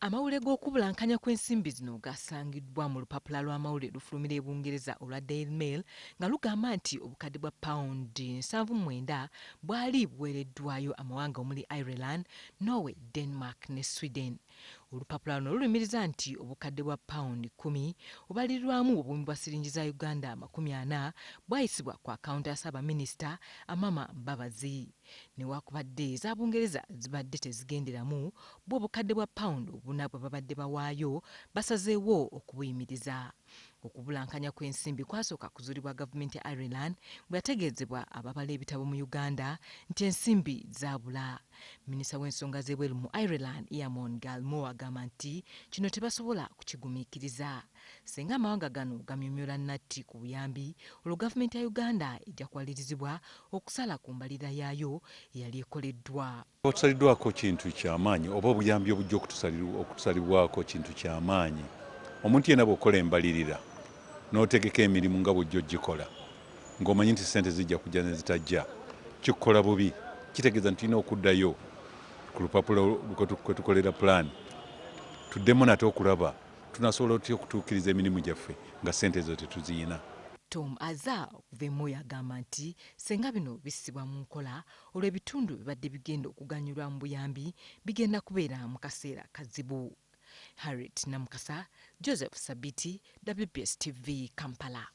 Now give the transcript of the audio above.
Amawulire g'okubulankanya kw'ensimbi zino gasangiddwa mu lupapula lw'amawulire lufulumira e Bungereza olwa Daily Mail nga lugamba nti obukadde bwa pawundi 79 bwali buweereddwayo amawanga omuli Ireland, Norway, Denmark ne Sweden. Olupapula luno lulumiriza nti obukadde bwa pawundi 10 obalirirwamu obuwumbi bwa siringi za Uganda 40 bwayisibwa ku akawunti ya Ssaabaminisita Amama Mbabazi. Newaakubadde eza Bungereza zibadde tezigenderamu bwo obukadde bwa pawundi obuna bwe babadde bawaayo basazeewo okubuyimiriza. Okubulankanya kw'ensimbi kwasooka kuzuulibwa gavumenti ya Ireland bwe yategeezebwa ababala ebitabo mu Uganda nti ensimbi zaabula. Minisita w'ensonga z'ebweru mu Ireland Eamon Galmore agamba nti kino tebasobola kukigumiikiriza. Singa amawanga gano gamyumyola nnatti ku buyambi, olwo gavumenti ya Uganda ejja kwalirizibwa okusala ku mbalirira yaayo eyali ekoleddwa. Otusaliddwako kintu ky'amaanyi oba obuyambi obujja okutusalibwako kintu ky'amaanyi. Omuntu yenna bw'okola embalirira n'otegeka emirimu nga bw'ojja ogikola ng'omanyi nti ssente zijja kujja ne zitajja, kikukola bubi. Kitegeeza nti tulina okuddayo ku lupapula kwe tukolera pulaani, tuddemu nate okulaba tunasobola otya okutuukiriza emirimu gyaffe nga ssente ezo tetuziyina. Tom Azza okuva e Moyo agamba nti senga bino bissibwa mu nkola olwo ebitundu bibadde bigenda okuganyulwa mu buyambi bigenda kubeera mu kaseera kazibu. Harriet Namukasa, Joseph Sabiti, WPS TV, Kampala.